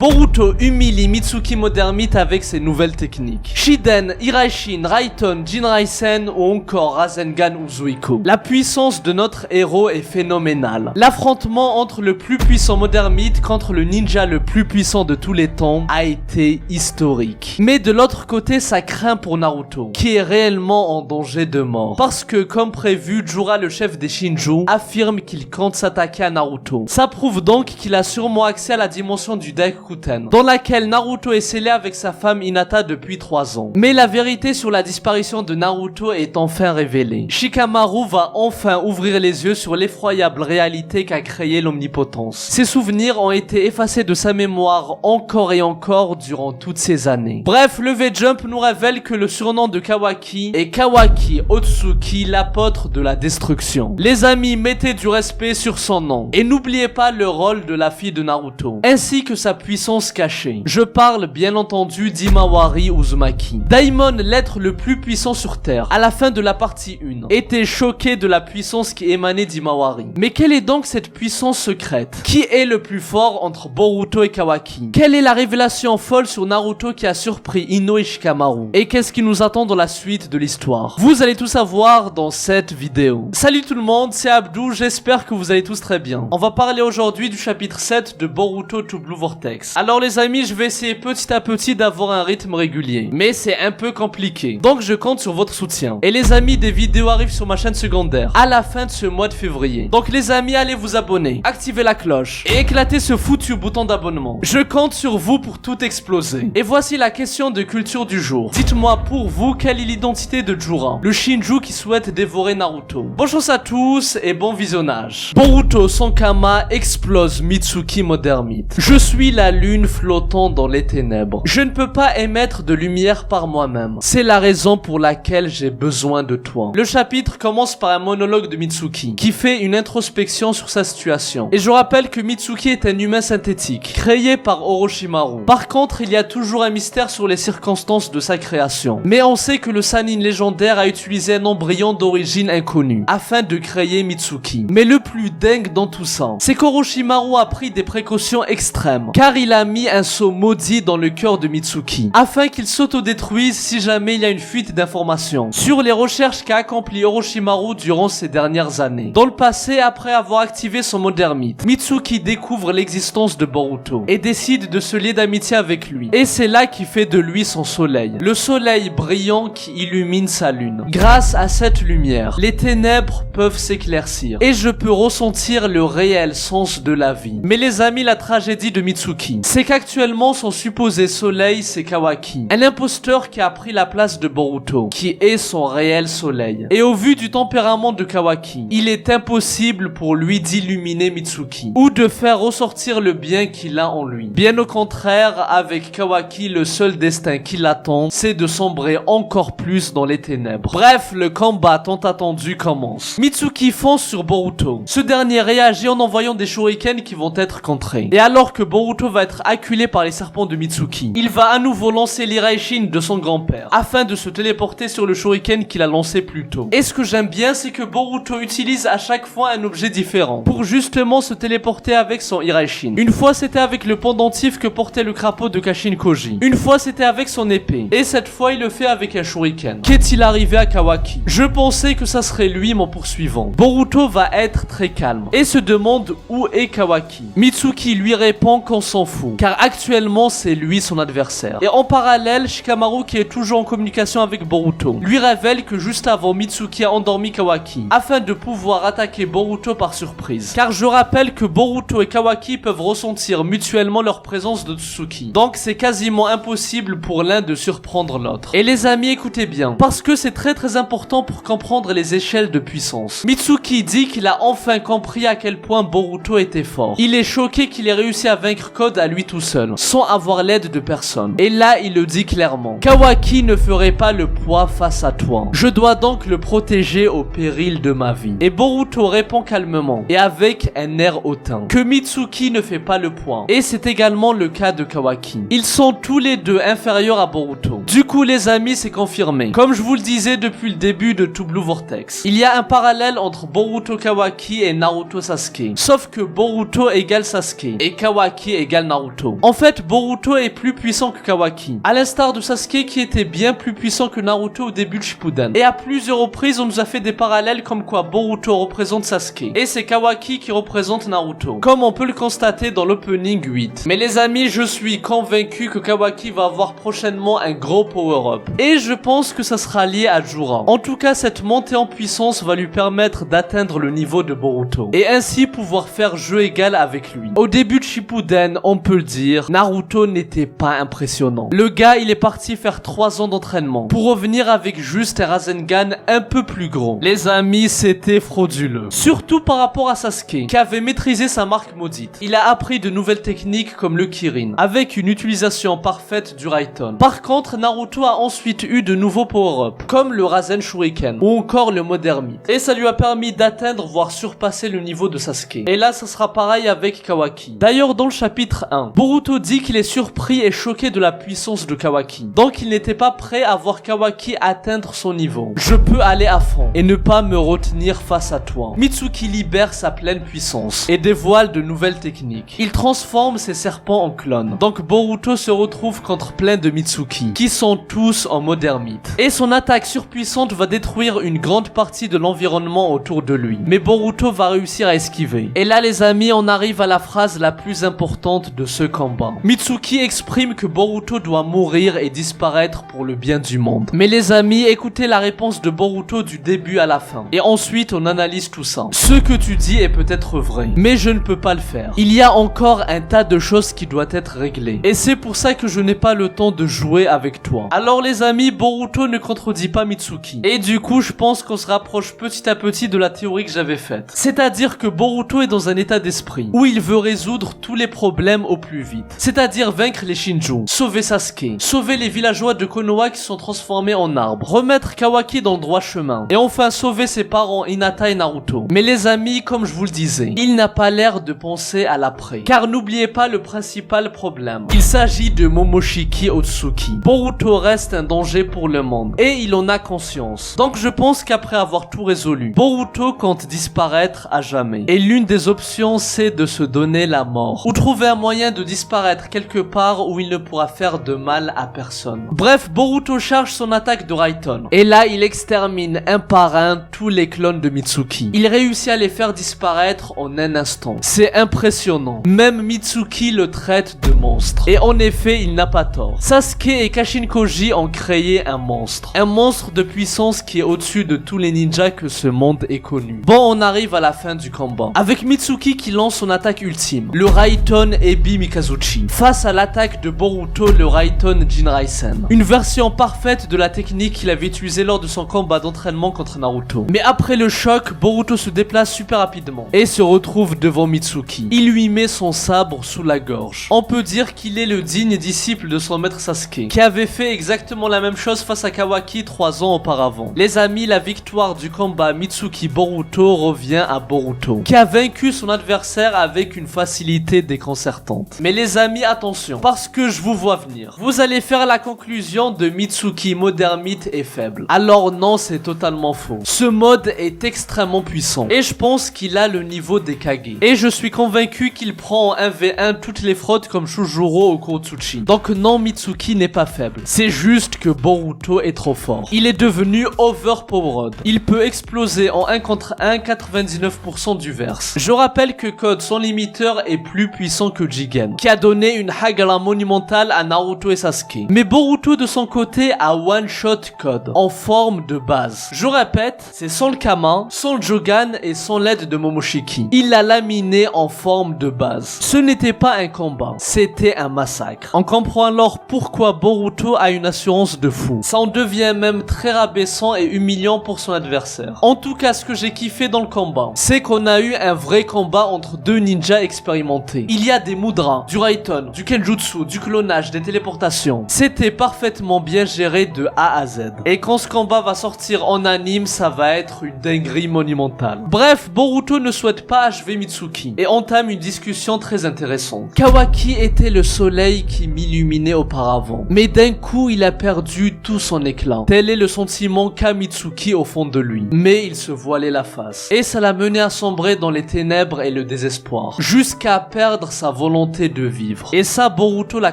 Boruto humilie Mitsuki Modern Meat avec ses nouvelles techniques. Shiden, Hiraishin, Raiton, Jinraisen ou encore Rasengan Uzuiko. La puissance de notre héros est phénoménale. L'affrontement entre le plus puissant Modern Meat contre le ninja le plus puissant de tous les temps a été historique. Mais de l'autre côté, ça craint pour Naruto, qui est réellement en danger de mort. Parce que, comme prévu, Jura, le chef des Shinju, affirme qu'il compte s'attaquer à Naruto. Ça prouve donc qu'il a sûrement accès à la dimension du Daikuten, dans laquelle Naruto est scellé avec sa femme Hinata depuis 3 ans. Mais la vérité sur la disparition de Naruto est enfin révélée. Shikamaru va enfin ouvrir les yeux sur l'effroyable réalité qu'a créée l'omnipotence. Ses souvenirs ont été effacés de sa mémoire encore et encore durant toutes ces années. Bref, le V-Jump nous révèle que le surnom de Kawaki est Kawaki Otsuki, l'apôtre de la destruction. Les amis, mettez du respect sur son nom. Et n'oubliez pas le rôle de la fille de Naruto, ainsi que sa puissance cachée. Je parle bien entendu d'Imawari Uzumaki. Daimon, l'être le plus puissant sur Terre, à la fin de la partie 1, était choqué de la puissance qui émanait d'Imawari. Mais quelle est donc cette puissance secrète? Qui est le plus fort entre Boruto et Kawaki? Quelle est la révélation folle sur Naruto qui a surpris Ino et Shikamaru? Et qu'est-ce qui nous attend dans la suite de l'histoire? Vous allez tout savoir dans cette vidéo. Salut tout le monde, c'est Abdou, j'espère que vous allez tous très bien. On va parler aujourd'hui du chapitre 7 de Boruto to Blue Vortex. Alors les amis, je vais essayer petit à petit d'avoir un rythme régulier, mais c'est un peu compliqué, donc je compte sur votre soutien. Et les amis, des vidéos arrivent sur ma chaîne secondaire à la fin de ce mois de février. Donc les amis, allez vous abonner, activez la cloche et éclatez ce foutu bouton d'abonnement. Je compte sur vous pour tout exploser. Et voici la question de culture du jour. Dites-moi pour vous, quelle est l'identité de Jura, le Shinju qui souhaite dévorer Naruto? Bonne chance à tous et bon visionnage. Boruto Sankama explose Mitsuki Modern Meat. Je suis la lune flottant dans les ténèbres. Je ne peux pas émettre de lumière par moi-même. C'est la raison pour laquelle j'ai besoin de toi. Le chapitre commence par un monologue de Mitsuki, qui fait une introspection sur sa situation. Et je rappelle que Mitsuki est un humain synthétique, créé par Orochimaru. Par contre, il y a toujours un mystère sur les circonstances de sa création. Mais on sait que le Sannin légendaire a utilisé un embryon d'origine inconnue, afin de créer Mitsuki. Mais le plus dingue dans tout ça, c'est qu'Orochimaru a pris des précautions extrêmes, car il a mis un sceau maudit dans le cœur de Mitsuki, afin qu'il s'autodétruise si jamais il y a une fuite d'informations sur les recherches qu'a accompli Orochimaru durant ces dernières années. Dans le passé, après avoir activé son Modern Meat, Mitsuki découvre l'existence de Boruto et décide de se lier d'amitié avec lui. Et c'est là qu'il fait de lui son soleil, le soleil brillant qui illumine sa lune. Grâce à cette lumière, les ténèbres peuvent s'éclaircir et je peux ressentir le réel sens de la vie. Mais les amis, la tragédie de Mitsuki, c'est qu'actuellement son supposé soleil c'est Kawaki, un imposteur qui a pris la place de Boruto, qui est son réel soleil. Et au vu du tempérament de Kawaki, il est impossible pour lui d'illuminer Mitsuki, ou de faire ressortir le bien qu'il a en lui. Bien au contraire, avec Kawaki, le seul destin qui l'attend, c'est de sombrer encore plus dans les ténèbres. Bref, le combat tant attendu commence. Mitsuki fonce sur Boruto. Ce dernier réagit en envoyant des shurikens qui vont être contrés. Et alors que Boruto va être acculé par les serpents de Mitsuki, il va à nouveau lancer l'Hiraishin de son grand-père, afin de se téléporter sur le shuriken qu'il a lancé plus tôt. Et ce que j'aime bien, c'est que Boruto utilise à chaque fois un objet différent, pour justement se téléporter avec son Hiraishin. Une fois c'était avec le pendentif que portait le crapaud de Kashin Koji. Une fois c'était avec son épée. Et cette fois il le fait avec un shuriken. Qu'est-il arrivé à Kawaki? Je pensais que ça serait lui mon poursuivant. Boruto va être très calme, et se demande où est Kawaki. Mitsuki lui répond qu'on s'en fout, car actuellement c'est lui son adversaire. Et en parallèle, Shikamaru, qui est toujours en communication avec Boruto, lui révèle que juste avant, Mitsuki a endormi Kawaki, afin de pouvoir attaquer Boruto par surprise. Car je rappelle que Boruto et Kawaki peuvent ressentir mutuellement leur présence de Tsuki, donc c'est quasiment impossible pour l'un de surprendre l'autre. Et les amis, écoutez bien, parce que c'est très important pour comprendre les échelles de puissance. Mitsuki dit qu'il a enfin compris à quel point Boruto était fort. Il est choqué qu'il ait réussi à vaincre Code à lui tout seul, sans avoir l'aide de personne. Et là, il le dit clairement. Kawaki ne ferait pas le poids face à toi. Je dois donc le protéger au péril de ma vie. Et Boruto répond calmement, et avec un air hautain, que Mitsuki ne fait pas le poids. Et c'est également le cas de Kawaki. Ils sont tous les deux inférieurs à Boruto. Du coup les amis, c'est confirmé. Comme je vous le disais depuis le début de Two Blue Vortex, il y a un parallèle entre Boruto Kawaki et Naruto Sasuke. Sauf que Boruto égale Sasuke et Kawaki égale Naruto. En fait, Boruto est plus puissant que Kawaki, à l'instar de Sasuke qui était bien plus puissant que Naruto au début de Shippuden. Et à plusieurs reprises, on nous a fait des parallèles comme quoi Boruto représente Sasuke et c'est Kawaki qui représente Naruto, comme on peut le constater dans l'opening 8. Mais les amis, je suis convaincu que Kawaki va avoir prochainement un gros power-up. Et je pense que ça sera lié à Jura. En tout cas, cette montée en puissance va lui permettre d'atteindre le niveau de Boruto et ainsi pouvoir faire jeu égal avec lui. Au début de Shippuden, on peut le dire, Naruto n'était pas impressionnant. Le gars, il est parti faire 3 ans d'entraînement pour revenir avec juste un Rasengan un peu plus gros. Les amis, c'était frauduleux. Surtout par rapport à Sasuke, qui avait maîtrisé sa marque maudite. Il a appris de nouvelles techniques comme le Kirin, avec une utilisation parfaite du Raiden. Par contre, Naruto a ensuite eu de nouveaux power-ups, comme le Rasen Shuriken, ou encore le mode ermite. Et ça lui a permis d'atteindre, voire surpasser le niveau de Sasuke. Et là, ça sera pareil avec Kawaki. D'ailleurs, dans le chapitre 1, Boruto dit qu'il est surpris et choqué de la puissance de Kawaki. Donc il n'était pas prêt à voir Kawaki atteindre son niveau. Je peux aller à fond et ne pas me retenir face à toi. Mitsuki libère sa pleine puissance et dévoile de nouvelles techniques. Il transforme ses serpents en clones. Donc Boruto se retrouve contre plein de Mitsuki, qui sont tous en mode ermite. Et son attaque surpuissante va détruire une grande partie de l'environnement autour de lui. Mais Boruto va réussir à esquiver. Et là les amis, on arrive à la phrase la plus importante de ce combat. Mitsuki exprime que Boruto doit mourir et disparaître pour le bien du monde. Mais les amis, écoutez la réponse de Boruto du début à la fin. Et ensuite on analyse tout ça. Ce que tu dis est peut-être vrai, mais je ne peux pas le faire. Il y a encore un tas de choses qui doivent être réglées. Et c'est pour ça que je n'ai pas le temps de jouer avec toi. Alors les amis, Boruto ne contredit pas Mitsuki. Et du coup, je pense qu'on se rapproche petit à petit de la théorie que j'avais faite. C'est-à-dire que Boruto est dans un état d'esprit où il veut résoudre tous les problèmes au plus vite. C'est-à-dire vaincre les Shinju, sauver Sasuke, sauver les villageois de Konoha qui sont transformés en arbres, remettre Kawaki dans le droit chemin, et enfin sauver ses parents Hinata et Naruto. Mais les amis, comme je vous le disais, il n'a pas l'air de penser à l'après. Car n'oubliez pas le principal problème. Il s'agit de Momoshiki Otsuki. Boruto reste un danger pour le monde, et il en a conscience. Donc je pense qu'après avoir tout résolu, Boruto compte disparaître à jamais. Et l'une des options, c'est de se donner la mort, ou trouver un moyen de disparaître quelque part où il ne pourra faire de mal à personne. Bref, Boruto charge son attaque de Raiden, et là il extermine un par un tous les clones de Mitsuki. Il réussit à les faire disparaître en un instant. C'est impressionnant. Même Mitsuki le traite de monstre. Et en effet, il n'a pas tort. Sasuke et Kashinkoji ont créé un monstre. Un monstre de puissance qui est au-dessus de tous les ninjas que ce monde ait connu. Bon, on arrive à la fin du combat. Avec Mitsuki qui lance son attaque ultime, le Raiden Ebi Mikazuchi, face à l'attaque de Boruto, le Raiden Jinraisen. Une version parfaite de la technique qu'il avait utilisée lors de son combat d'entraînement contre Naruto. Mais après le choc, Boruto se déplace super rapidement et se retrouve devant Mitsuki. Il lui met son sabre sous la gorge. On peut dire qu'il est le digne disciple de son maître Sasuke, qui avait fait exactement la même chose face à Kawaki 3 ans auparavant. Les amis, la victoire du combat Mitsuki-Boruto revient à Boruto, qui a vaincu son adversaire avec une facilité déconcertante. Mais les amis, attention, parce que je vous vois venir. Vous allez faire la conclusion de Mitsuki mode ermite est faible. Alors non, c'est totalement faux. Ce mode est extrêmement puissant, et je pense qu'il a le niveau des Kage. Et je suis convaincu qu'il prend en 1v1 toutes les fraudes comme Shujuro ou Kurotsuchi. Donc non, Mitsuki n'est pas faible. C'est juste que Boruto est trop fort. Il est devenu overpowered. Il peut exploser en 1 contre 1 99% du verse. Je rappelle que Code, son limiteur, est plus puissant que Jigen, qui a donné une Hagala monumentale à Naruto et Sasuke. Mais Boruto de son côté a one-shot Code, en forme de base. Je répète, c'est sans le Kama, sans le Jogan et sans l'aide de Momoshiki. Il l'a laminé en forme de base. Ce n'était pas un combat, c'était un massacre. On comprend alors pourquoi Boruto a une assurance de fou. Ça en devient même très rabaissant et humiliant pour son adversaire. En tout cas, ce que j'ai kiffé dans le combat, c'est qu'on a eu un vrai combat entre deux ninjas expérimentés. Il y a des mudras, du Raiden, du Kenjutsu, du clonage, des téléportations. C'était parfaitement bien géré de A à Z. Et quand ce combat va sortir en anime, ça va être une dinguerie monumentale. Bref, Boruto ne souhaite pas achever Mitsuki et entame une discussion très intéressante. Kawaki était le soleil qui m'illuminait auparavant. Mais d'un coup il a perdu tout son éclat. Tel est le sentiment qu'a Mitsuki au fond de lui. Mais il se voilait la face. Et ça l'a mené à sombrer dans les ténèbres et le désespoir. Jusqu'à perdre sa volonté de vivre. Et ça, Boruto l'a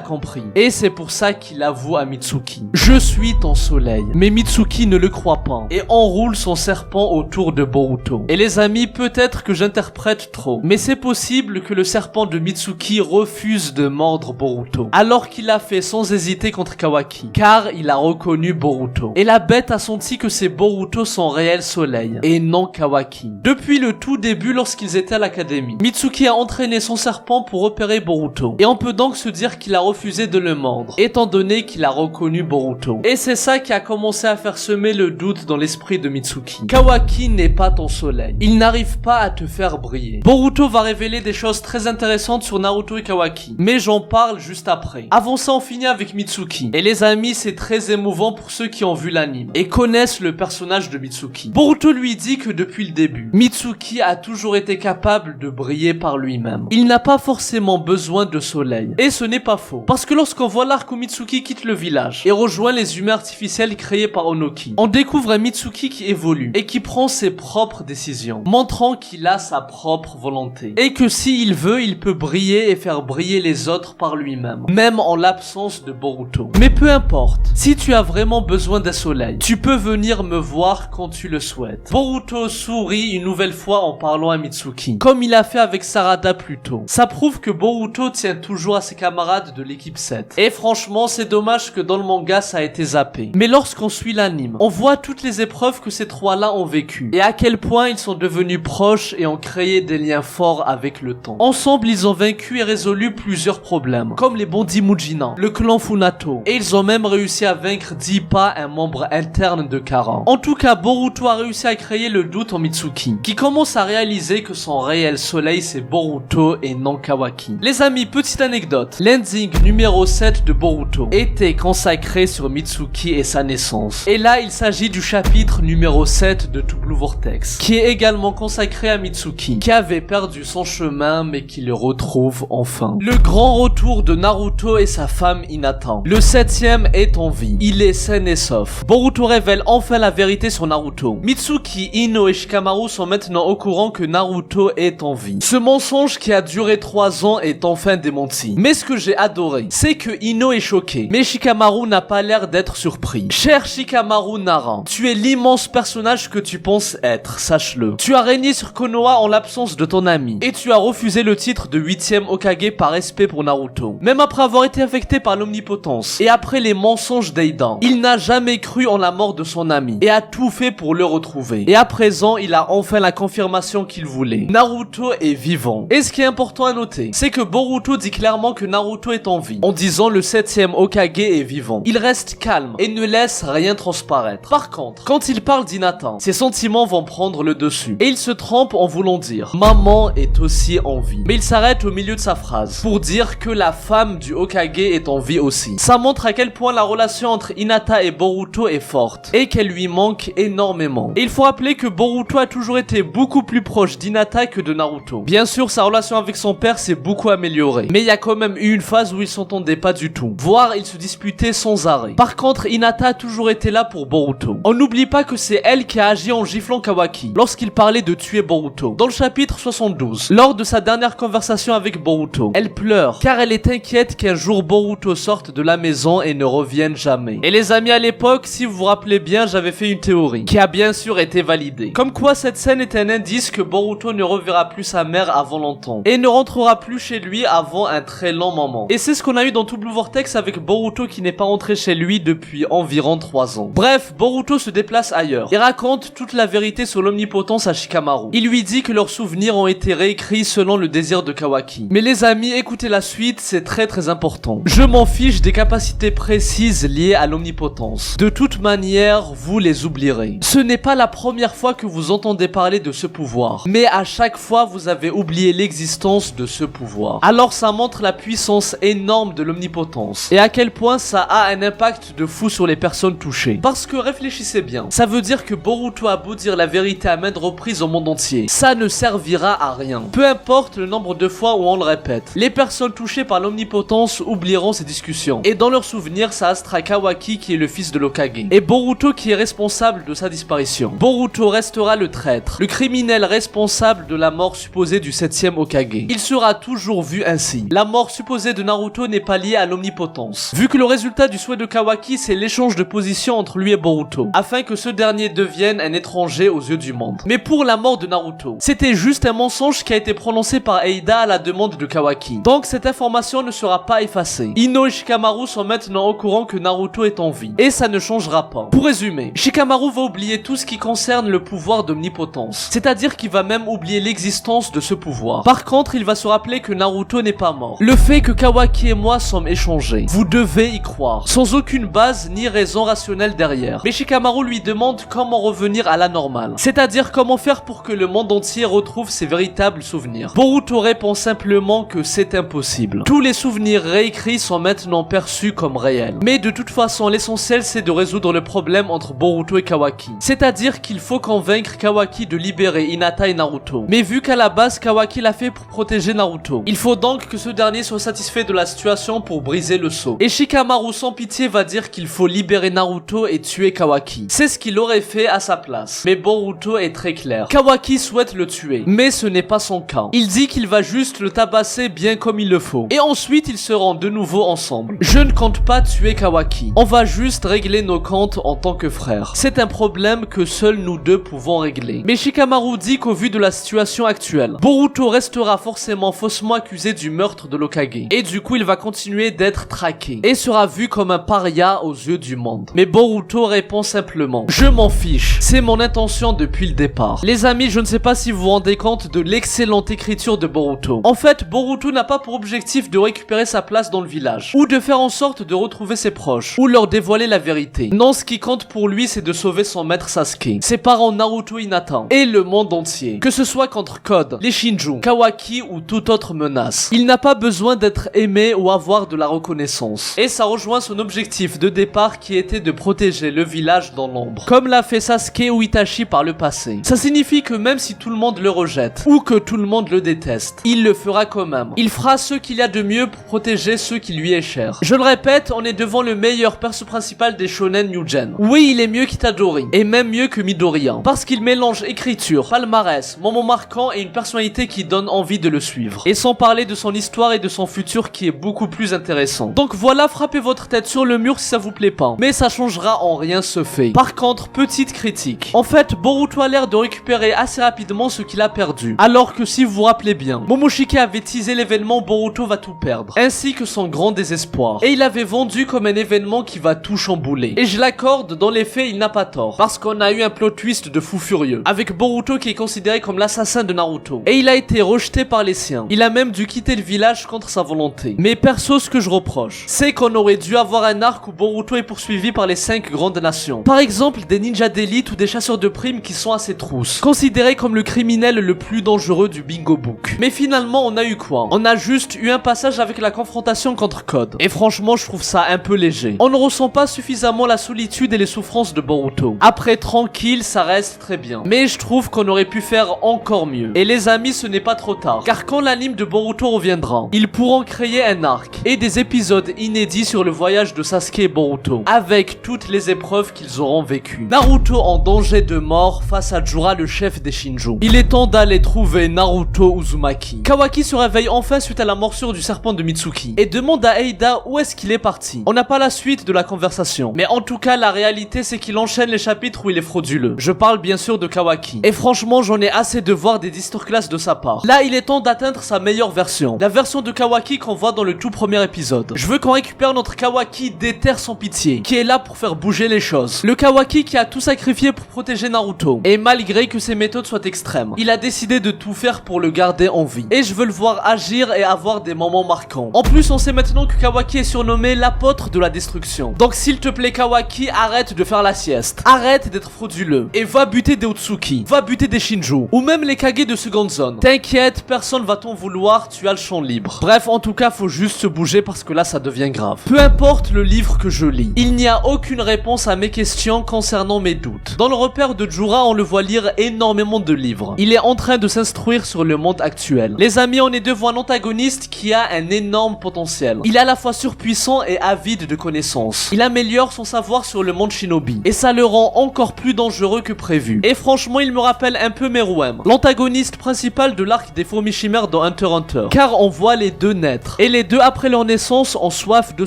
compris. Et c'est pour ça qu'il avoue à Mitsuki: je suis ton soleil. Mais Mitsuki ne le croit pas. Et enroule son serpent autour de Boruto. Et les amis, peut-être que j'interprète trop, mais c'est possible que le serpent de Mitsuki refuse de mordre Boruto. Alors qu'il l'a fait sans hésiter contre Kawaki. Car il a reconnu Boruto. Et la bête a senti que c'est Boruto son réel soleil. Et non Kawaki. Depuis le tout début, lorsqu'ils étaient à l'académie, Mitsuki a entraîné son serpent pour repérer Boruto. Et on peut donc se dire qu'il a refusé de le mordre, étant donné qu'il a reconnu Boruto. Et c'est ça qui a commencé à faire semer le doute dans l'esprit de Mitsuki. Kawaki n'est pas ton soleil. Il n'arrive pas à te faire briller. Boruto va révéler des choses très intéressantes sur Naruto et Kawaki. Mais j'en parle juste après. Avant ça, on finit avec Mitsuki. Et les amis, c'est très émouvant pour ceux qui ont vu l'anime et connaissent le personnage de Mitsuki. Boruto lui dit que depuis le début, Mitsuki a toujours été capable de briller par lui-même. Il n'a pas forcément besoin de soleil. Et ce n'est pas faux. Parce que lorsqu'on voit l'arc où Mitsuki quitte le village et rejoint les humains artificiels créés par Onoki, on découvre un Mitsuki qui évolue et qui prend ses propres décisions, montrant qu'il a sa propre volonté. Et que s'il veut, il peut briller et faire briller les autres par lui-même, même en l'absence de Boruto. Mais peu importe, si tu as vraiment besoin d'un soleil, tu peux venir me voir quand tu le souhaites. Boruto sourit une nouvelle fois en parlant à Mitsuki, comme il a fait avec Sarada plus tôt. Ça prouve que Boruto tient toujours à ses camarades de l'équipe 7. Et franchement, c'est dommage que dans le manga ça a été zappé. Mais lorsqu'on suit l'anime, on voit toutes les épreuves que ces trois-là ont vécues, et à quel point ils sont devenus proches et ont créé des liens forts avec le temps. Ensemble, ils ont vaincu et résolu plusieurs problèmes, comme les bandits Mujina, le clan Funato, et ils ont même réussi à vaincre Dippa, un membre interne de Kara. En tout cas, Boruto a réussi à créer le doute en Mitsuki, qui commence à réaliser que son réel soleil c'est Boruto et non Kawaki. Les amis, petite anecdote, l'ending numéro 7 de Boruto était consacré sur Mitsuki et sa naissance. Et là, il s'agit du chapitre numéro 7 de To Blue Vortex, qui est également consacré à Mitsuki, qui avait perdu son chemin mais qui le retrouve enfin. Le grand retour de Naruto et sa femme Hinata. Le 7ème est en vie. Il est sain et sauf. Boruto révèle enfin la vérité sur Naruto. Mitsuki, Ino et Shikamaru sont maintenant au courant que Naruto est en vie. Ce mensonge qui a duré 3 ans est enfin démenti. Mais ce que j'ai adoré, c'est que Ino est choqué, mais Shikamaru n'a pas l'air d'être surpris. Cher Shikamaru Nara, tu es l'immense personnage que tu penses être, sache-le. Tu as régné sur Konoha en l'absence de ton ami, et tu as refusé le titre de 8ème Hokage par respect pour Naruto. Même après avoir été affecté par l'omnipotence, et après les mensonges d'Eida, il n'a jamais cru en la mort de son ami, et a tout fait pour le retrouver. Et à présent, il a enfin la confirmation qu'il voulait. Naruto est vivant. Et ce qui est important à noter, c'est que Boruto dit clairement que Naruto est en vie, en disant le 7ème Hokage est vivant. Il reste calme, et ne laisse rien transparaître. Par contre, quand il parle d'Hinata, ses sentiments vont prendre le dessus, et il se trompe en voulant dire « Maman est aussi en vie ». Mais il s'arrête au milieu de sa phrase, pour dire que la femme du Hokage est en vie aussi. Ça montre à quel point la relation entre Hinata et Boruto est forte, et qu'elle lui manque énormément. Et il faut rappeler que Boruto a toujours été beaucoup plus proche d'Hinata que de Naruto. Bien sûr, sa relation avec son père s'est beaucoup améliorée, mais il y a quand même eu une phase où ils s'entendaient pas du tout, voire ils se disputaient sans arrêt. Par contre, Hinata a toujours été là pour Boruto. On n'oublie pas que c'est elle qui a agi en giflant Kawaki, lorsqu'il parlait de tuer Boruto. Dans le chapitre 72, lors de sa dernière conversation avec Boruto, elle pleure, car elle est inquiète qu'un jour Boruto sorte de la maison et ne revienne jamais. Et les amis, à l'époque, si vous vous rappelez bien, j'avais fait une théorie, qui a bien sûr été validée. Comme quoi cette scène est un indice que Boruto ne reverra plus sa mère avant longtemps, et ne rentrera plus chez lui avant un très long moment. Et c'est ce qu'on a eu dans To Blue Vortex avec Boruto qui n'est pas rentré chez lui depuis environ 3 ans. Bref, Boruto se déplace ailleurs, et raconte toute la vérité sur l'omnipotence à Shikamaru. Il lui dit que leurs souvenirs ont été réécrits selon le désir de Kawaki. Mais les amis, écoutez la suite, c'est très important. Je m'en fiche des capacités précises liées à l'omnipotence. De toute manière, vous les oublierez. Ce n'est pas la première fois que vous entendez parler de ce pouvoir, mais à chaque fois vous avez oublié l'existence de ce pouvoir. Alors ça montre la puissance énorme de l'omnipotence, et à quel point ça a un impact de fou sur les personnes touchées. Parce que réfléchissez bien, ça veut dire que Boruto a beau dire la vérité à maintes reprises au monde entier, ça ne servira à rien. Peu importe le nombre de fois où on le répète, les personnes touchées par l'omnipotence oublieront ces discussions, et dans leur souvenir souvenir sa Astra Kawaki qui est le fils de l'Hokage, et Boruto qui est responsable de sa disparition. Boruto restera le traître, le criminel responsable de la mort supposée du 7e Hokage. Il sera toujours vu ainsi. La mort supposée de Naruto n'est pas liée à l'omnipotence, vu que le résultat du souhait de Kawaki c'est l'échange de position entre lui et Boruto, afin que ce dernier devienne un étranger aux yeux du monde. Mais pour la mort de Naruto, c'était juste un mensonge qui a été prononcé par Eida à la demande de Kawaki. Donc cette information ne sera pas effacée. Ino et Shikamaru sont maintenant au courant que Naruto est en vie, et ça ne changera pas. Pour résumer, Shikamaru va oublier tout ce qui concerne le pouvoir d'omnipotence, c'est-à-dire qu'il va même oublier l'existence de ce pouvoir. Par contre, il va se rappeler que Naruto n'est pas mort. Le fait que Kawaki et moi sommes échangés, vous devez y croire, sans aucune base ni raison rationnelle derrière. Mais Shikamaru lui demande comment revenir à la normale, c'est-à-dire comment faire pour que le monde entier retrouve ses véritables souvenirs. Boruto répond simplement que c'est impossible. Tous les souvenirs réécrits sont maintenant perçus comme réels. Mais de toute façon, l'essentiel c'est de résoudre le problème entre Boruto et Kawaki. C'est-à-dire qu'il faut convaincre Kawaki de libérer Hinata et Naruto. Mais vu qu'à la base Kawaki l'a fait pour protéger Naruto, il faut donc que ce dernier soit satisfait de la situation pour briser le sceau. Et Shikamaru sans pitié va dire qu'il faut libérer Naruto et tuer Kawaki. C'est ce qu'il aurait fait à sa place. Mais Boruto est très clair. Kawaki souhaite le tuer, mais ce n'est pas son cas. Il dit qu'il va juste le tabasser bien comme il le faut. Et ensuite ils seront de nouveau ensemble. Je ne compte pas tuer Kawaki. On va juste régler nos comptes en tant que frères. C'est un problème que seuls nous deux pouvons régler. Mais Shikamaru dit qu'au vu de la situation actuelle, Boruto restera forcément faussement accusé du meurtre de l'Hokage. Et du coup il va continuer d'être traqué et sera vu comme un paria aux yeux du monde. Mais Boruto répond simplement: je m'en fiche, c'est mon intention depuis le départ. Les amis, je ne sais pas si vous vous rendez compte de l'excellente écriture de Boruto. En fait, Boruto n'a pas pour objectif de récupérer sa place dans le village, ou de faire en sorte de retrouver ses proches, ou leur dévoiler la vérité. Non, ce qui compte pour lui, c'est de sauver son maître Sasuke, ses parents Naruto et Hinata, et le monde entier. Que ce soit contre Code, les Shinju, Kawaki ou toute autre menace. Il n'a pas besoin d'être aimé ou avoir de la reconnaissance. Et ça rejoint son objectif de départ qui était de protéger le village dans l'ombre, comme l'a fait Sasuke ou Itachi par le passé. Ça signifie que même si tout le monde le rejette, ou que tout le monde le déteste, il le fera quand même. Il fera ce qu'il y a de mieux pour protéger ceux qui lui est cher. Je le répète, on est devant le meilleur perso principal des shonen new gen. Oui, il est mieux qu'Itadori, et même mieux que Midoriya, parce qu'il mélange écriture, palmarès, moment marquant et une personnalité qui donne envie de le suivre. Et sans parler de son histoire et de son futur qui est beaucoup plus intéressant. Donc voilà, frappez votre tête sur le mur si ça vous plaît pas. Mais ça changera en rien ce fait. Par contre, petite critique. En fait, Boruto a l'air de récupérer assez rapidement ce qu'il a perdu. Alors que si vous vous rappelez bien, Momoshiki avait teasé l'événement Boruto va tout perdre, ainsi que son grand désespoir. Et il avait vendu comme un événement qui va tout chambouler. Et je l'accorde, dans les faits, il n'a pas tort. Parce qu'on a eu un plot twist de fou furieux, avec Boruto qui est considéré comme l'assassin de Naruto. Et il a été rejeté par les siens. Il a même dû quitter le village contre sa volonté. Mais perso, ce que je reproche, c'est qu'on aurait dû avoir un arc où Boruto est poursuivi par les 5 grandes nations. Par exemple, des ninjas d'élite ou des chasseurs de primes qui sont à ses trousses, considérés comme le criminel le plus dangereux du bingo book. Mais finalement, on a eu quoi? On a juste eu un passage avec la confrontation contre Code. Et franchement, je trouve ça un peu léger. On ne ressent pas suffisamment la solitude et les souffrances de Boruto. Après, tranquille, ça reste très bien. Mais je trouve qu'on aurait pu faire encore mieux. Et les amis, ce n'est pas trop tard. Car quand l'anime de Boruto reviendra, ils pourront créer un arc et des épisodes inédits sur le voyage de Sasuke et Boruto, avec toutes les épreuves qu'ils auront vécues. Naruto en danger de mort face à Jura, le chef des Shinju. Il est temps d'aller trouver Naruto Uzumaki. Kawaki se réveille enfin suite à la morsure du serpent de Mitsuki et demande à Eida où est-ce qu'il est parti. On n'a pas la suite de la conversation, mais en tout cas la réalité c'est qu'il enchaîne les chapitres où il est frauduleux. Je parle bien sûr de Kawaki. Et franchement j'en ai assez de voir des distorclasses de sa part. Là il est temps d'atteindre sa meilleure version. La version de Kawaki qu'on voit dans le tout premier épisode. Je veux qu'on récupère notre Kawaki déter sans pitié, qui est là pour faire bouger les choses. Le Kawaki qui a tout sacrifié pour protéger Naruto. Et malgré que ses méthodes soient extrêmes, il a décidé de tout faire pour le garder en vie. Et je veux le voir agir et avoir des moments marquants. En plus on sait maintenant que Kawaki est surnommé l'apôtre de la destruction. Donc s'il te plaît Kawaki, arrête de faire la sieste. Arrête d'être frauduleux. Et va buter des Otsuki. Va buter des Shinju. Ou même les Kage de seconde zone. T'inquiète, personne va t'en vouloir, tu as le champ libre. Bref, en tout cas faut juste se bouger parce que là ça devient grave. Peu importe le livre que je lis, il n'y a aucune réponse à mes questions concernant mes doutes. Dans le repère de Jura, on le voit lire énormément de livres. Il est en train de s'instruire sur le monde actuel. Les amis, on est devant un antagoniste qui a un énorme potentiel. Il est à la fois surpuissant et avide de connaissances. Il améliore son savoir sur le monde shinobi, et ça le rend encore plus dangereux que prévu. Et franchement, il me rappelle un peu Meruem, l'antagoniste principal de l'arc des fourmis chimères dans Hunter x Hunter, car on voit les deux naître, et les deux après leur naissance ont soif de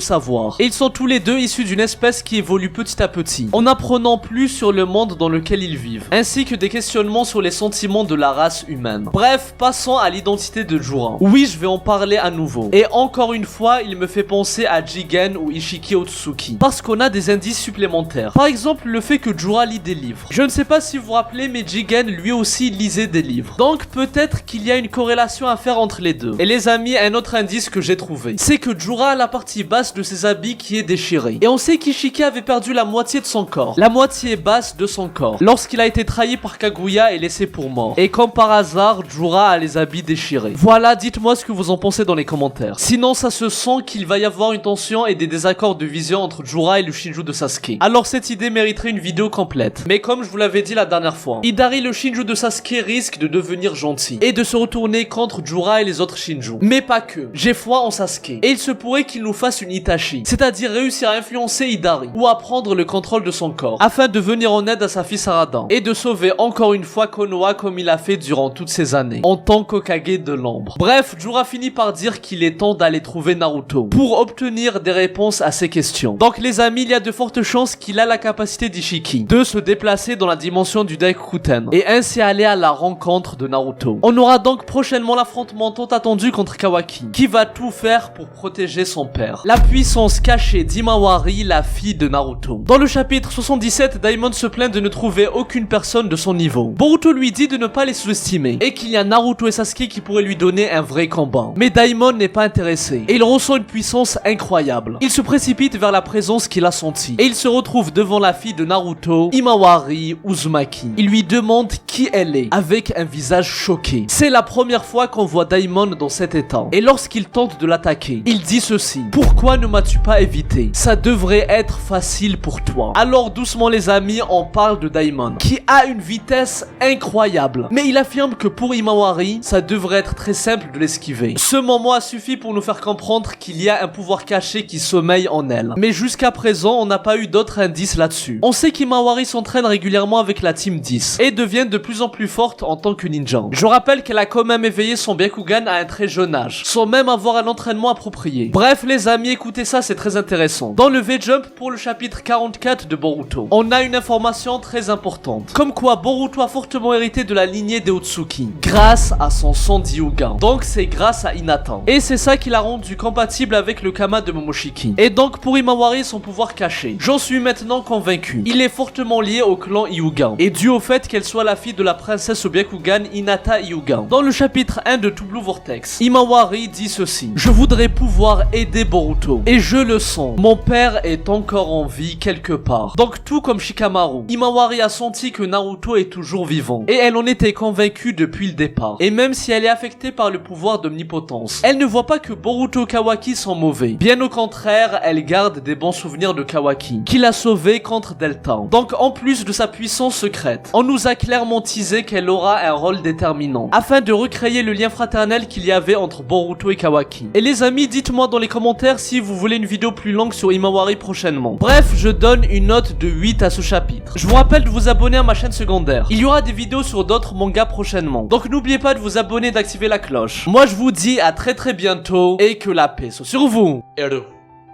savoir. Et ils sont tous les deux issus d'une espèce qui évolue petit à petit, en apprenant plus sur le monde dans lequel ils vivent, ainsi que des questionnements sur les sentiments de la race humaine. Bref, passons à l'identité de Jura. Oui, je vais en parler à nouveau. Et encore une fois, il me fait penser à Jigen ou Ishiki Otsutsuki, parce qu'on a des indices supplémentaires. Par exemple, le fait que Jura lit des livres. Je ne sais pas si vous vous rappelez, mais Jigen lui aussi lisait des livres. Donc peut-être qu'il y a une corrélation à faire entre les deux. Et les amis, un autre indice que j'ai trouvé, c'est que Jura a la partie basse de ses habits qui est déchirée. Et on sait qu'Ishiki avait perdu la moitié de son corps, la moitié basse de son corps, lorsqu'il a été trahi par Kaguya et laissé pour mort. Et comme par hasard, Jura a les habits déchirés. Voilà, dites-moi ce que vous en pensez dans les commentaires. Sinon, ça se sent qu'il va y avoir une tension et des désaccords de vision entre Jura et le Shinju de Sasuke. Alors cette idée mériterait une vidéo complète. Mais comme je vous l'avais dit la dernière fois, Hidari le Shinju de Sasuke risque de devenir gentil et de se retourner contre Jura et les autres Shinju. Mais pas que. J'ai foi en Sasuke. Et il se pourrait qu'il nous fasse une Itachi, c'est-à-dire réussir à influencer Hidari ou à prendre le contrôle de son corps, afin de venir en aide à sa fille Saradan et de sauver encore une fois Konoha comme il a fait durant toutes ces années, en tant qu'Hokage de l'ombre. Bref, Jura finit par dire qu'il est temps d'aller trouver Naruto pour obtenir des réponses à ses questions. Donc les amis, il y a de fortes chances qu'il a la capacité d'Ishiki de se déplacer dans la dimension du Daikokuten et ainsi aller à la rencontre de Naruto. On aura donc prochainement l'affrontement tant attendu contre Kawaki, qui va tout faire pour protéger son père. La puissance cachée d'Himawari, la fille de Naruto. Dans le chapitre 77, Daimon se plaint de ne trouver aucune personne de son niveau. Boruto lui dit de ne pas les sous-estimer et qu'il y a Naruto et Sasuke qui pourraient lui donner un vrai combat. Mais Daimon n'est pas intéressé et il ressent une puissance incroyable. Il se précipite vers la présence qu'il a sentie et il se retrouve devant la fille de Naruto, Himawari Uzumaki. Il lui demande qui elle est avec un visage choqué. C'est la première fois qu'on voit Daimon dans cet état. Et lorsqu'il tente de l'attaquer, il dit ceci: pourquoi ne m'as-tu pas évité? Ça devrait être facile pour toi. Alors doucement les amis, on parle de Daimon, qui a une vitesse incroyable. Mais il affirme que pour Himawari, ça devrait être très simple de l'esquiver. Ce moment a suffi pour nous faire comprendre qu'il y a un pouvoir caché qui sommeille en elle. Mais jusqu'à présent, on n'a pas eu d'autres indices là-dessus. On sait qu'Himawari s'entraîne régulièrement avec la Team 10 et devient de plus en plus forte en tant que ninja. Je rappelle qu'elle a quand même éveillé son Byakugan à un très jeune âge, sans même avoir un entraînement approprié. Bref les amis, écoutez ça, c'est très intéressant. Dans le V-Jump pour le chapitre 44 de Boruto, on a une information très importante. Comme quoi Boruto a fortement hérité de la lignée des Otsuki, grâce à son sang d'Hyuga. Donc c'est grâce à Hinata. Et c'est ça qui l'a rendu compatible avec le Kama de Momoshiki. Et donc pour Himawari, son pouvoir caché. J'en suis maintenant convaincu. Il est fortement lié au clan Hyuga. Et dû au fait qu'elle soit la fille de la princesse au Byakugan Hinata Hyuga. Dans le chapitre 1 de To Blue Vortex, Himawari dit ceci: je voudrais pouvoir aider Boruto. Et je le sens. Mon père est encore en vie quelque part. Donc tout comme Shikamaru, Himawari a senti que Naruto est toujours vivant. Et elle en était convaincue depuis le départ. Et même si elle est affectée par le pouvoir d'omnipotence, elle ne voit pas que Boruto et Kawaki sont mauvais. Bien au contraire, elle garde des bons souvenirs de Kawaki, qui l'a sauvé contre Delta. Donc en plus de sa puissance secrète, on nous a clairement teasé qu'elle aura un rôle déterminant, afin de recréer le lien fraternel qu'il y avait entre Boruto et Kawaki. Et les amis, dites-moi dans les commentaires si vous voulez une vidéo plus longue sur Himawari prochainement. Bref, je donne une note de 8 à ce chapitre. Je vous rappelle de vous abonner à ma chaîne secondaire. Il y aura des vidéos sur d'autres mangas prochainement. Donc n'oubliez pas de vous abonner et d'activer la cloche. Moi je vous dis à très bientôt et que la paix soit sur vous. Eru,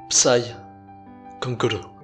Psy, Konkuru.